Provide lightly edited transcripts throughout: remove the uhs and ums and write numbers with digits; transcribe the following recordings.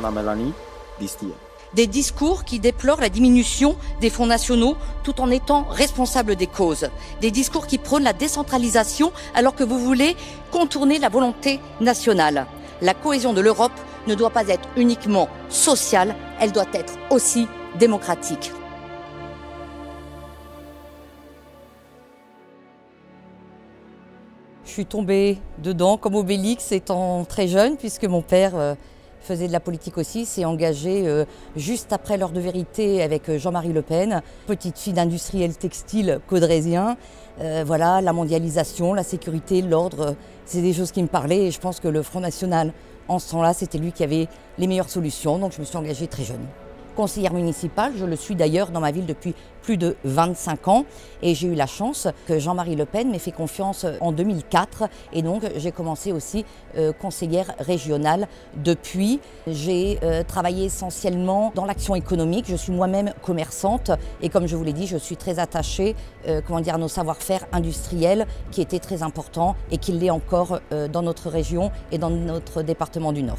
La Mélanie Distier. Des discours qui déplorent la diminution des fonds nationaux tout en étant responsables des causes. Des discours qui prônent la décentralisation alors que vous voulez contourner la volonté nationale. La cohésion de l'Europe ne doit pas être uniquement sociale, elle doit être aussi démocratique. Je suis tombée dedans comme Obélix étant très jeune puisque mon père faisait de la politique aussi, s'est engagé juste après l'heure de vérité avec Jean-Marie Le Pen, petite fille d'industriel textile caudrésien. Voilà, la mondialisation, la sécurité, l'ordre, c'est des choses qui me parlaient et je pense que le Front National, en ce temps-là, c'était lui qui avait les meilleures solutions, donc je me suis engagée très jeune. Conseillère municipale, je le suis d'ailleurs dans ma ville depuis plus de 25 ans et j'ai eu la chance que Jean-Marie Le Pen m'ait fait confiance en 2004 et donc j'ai commencé aussi conseillère régionale depuis. J'ai travaillé essentiellement dans l'action économique, je suis moi-même commerçante et comme je vous l'ai dit, je suis très attachée à nos savoir-faire industriels qui étaient très importants et qui l'est encore dans notre région et dans notre département du Nord.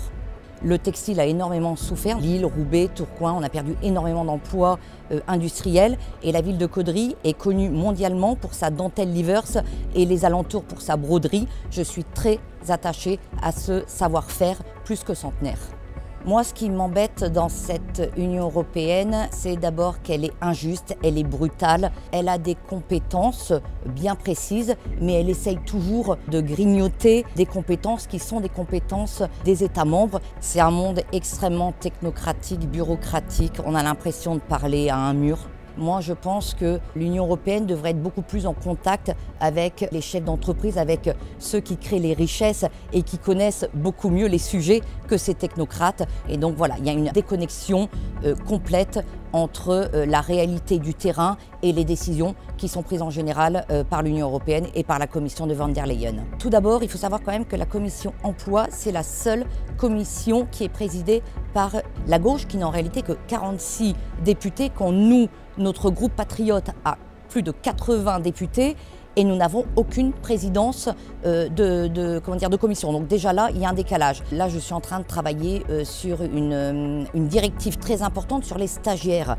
Le textile a énormément souffert. Lille, Roubaix, Tourcoing, on a perdu énormément d'emplois industriels. Et la ville de Caudry est connue mondialement pour sa dentelle Livers et les alentours pour sa broderie. Je suis très attachée à ce savoir-faire plus que centenaire. Moi, ce qui m'embête dans cette Union européenne, c'est d'abord qu'elle est injuste, elle est brutale, elle a des compétences bien précises, mais elle essaye toujours de grignoter des compétences qui sont des compétences des États membres. C'est un monde extrêmement technocratique, bureaucratique, on a l'impression de parler à un mur. Moi, je pense que l'Union européenne devrait être beaucoup plus en contact avec les chefs d'entreprise, avec ceux qui créent les richesses et qui connaissent beaucoup mieux les sujets que ces technocrates. Et donc voilà, il y a une déconnexion complète entre la réalité du terrain et les décisions qui sont prises en général par l'Union européenne et par la commission de von der Leyen. Tout d'abord, il faut savoir quand même que la commission emploi, c'est la seule commission qui est présidée par la gauche, qui n'a en réalité que 46 députés, quand nous, notre groupe patriote, a plus de 80 députés et nous n'avons aucune présidence de commission. Donc déjà là, il y a un décalage. Là, je suis en train de travailler sur une directive très importante sur les stagiaires.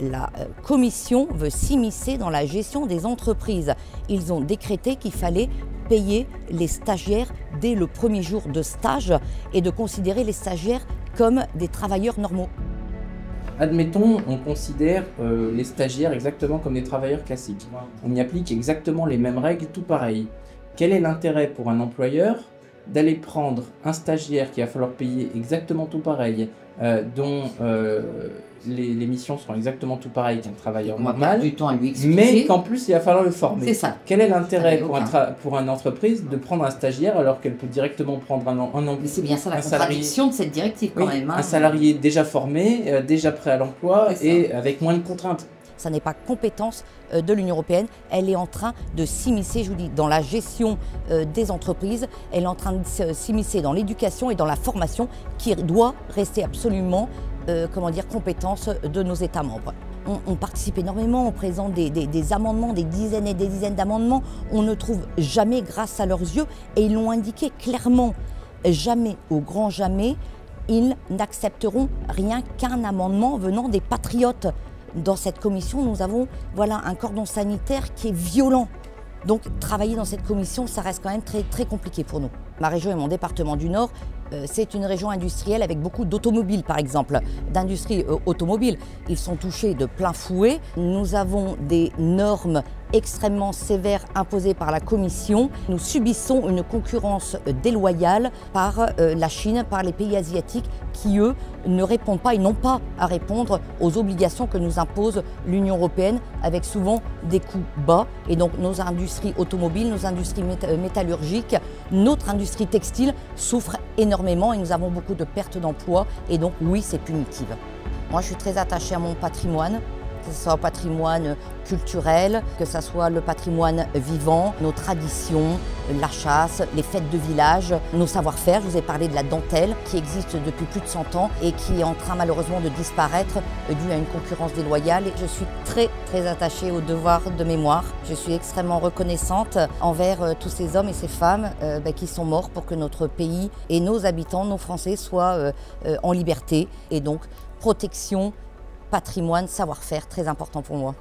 La commission veut s'immiscer dans la gestion des entreprises. Ils ont décrété qu'il fallait payer les stagiaires dès le premier jour de stage et de considérer les stagiaires comme des travailleurs normaux. Admettons, on considère les stagiaires exactement comme des travailleurs classiques. On y applique exactement les mêmes règles, tout pareil. Quel est l'intérêt pour un employeur d'aller prendre un stagiaire qui va falloir payer exactement tout pareil, dont les missions seront exactement tout pareilles qu'un travailleur normal, du temps à lui expliquer, mais qu'en plus il va falloir le former. C'est ça. Quel est l'intérêt pour une entreprise de prendre un stagiaire alors qu'elle peut directement prendre Mais c'est bien ça la contradiction de cette directive quand même. Hein. Un salarié déjà formé, déjà prêt à l'emploi et avec moins de contraintes. Ça n'est pas compétence de l'Union européenne, elle est en train de s'immiscer, je vous dis, dans la gestion des entreprises, elle est en train de s'immiscer dans l'éducation et dans la formation qui doit rester absolument compétence de nos États membres. On participe énormément, on présente des amendements, des dizaines et des dizaines d'amendements, on ne trouve jamais grâce à leurs yeux et ils l'ont indiqué clairement, jamais, au grand jamais, ils n'accepteront rien qu'un amendement venant des patriotes. Dans cette commission, nous avons un cordon sanitaire qui est violent. Donc travailler dans cette commission, ça reste quand même très, très compliqué pour nous. Ma région et mon département du Nord, c'est une région industrielle avec beaucoup d'automobiles, par exemple, d'industrie automobile. Ils sont touchés de plein fouet. Nous avons des normes extrêmement sévères imposées par la Commission. Nous subissons une concurrence déloyale par la Chine, par les pays asiatiques qui, eux, ne répondent pas et n'ont pas à répondre aux obligations que nous impose l'Union européenne avec souvent des coûts bas. Et donc nos industries automobiles, nos industries métallurgiques, notre industrie textile souffrent énormément et nous avons beaucoup de pertes d'emplois et donc oui, c'est punitif. Moi, je suis très attachée à mon patrimoine. que ce soit au patrimoine culturel, que ce soit le patrimoine vivant, nos traditions, la chasse, les fêtes de village, nos savoir-faire. Je vous ai parlé de la dentelle qui existe depuis plus de 100 ans et qui est en train malheureusement de disparaître dû à une concurrence déloyale. Et je suis très attachée au devoir de mémoire. Je suis extrêmement reconnaissante envers tous ces hommes et ces femmes qui sont morts pour que notre pays et nos habitants, nos Français, soient en liberté. Et donc, protection, patrimoine, savoir-faire, très important pour moi.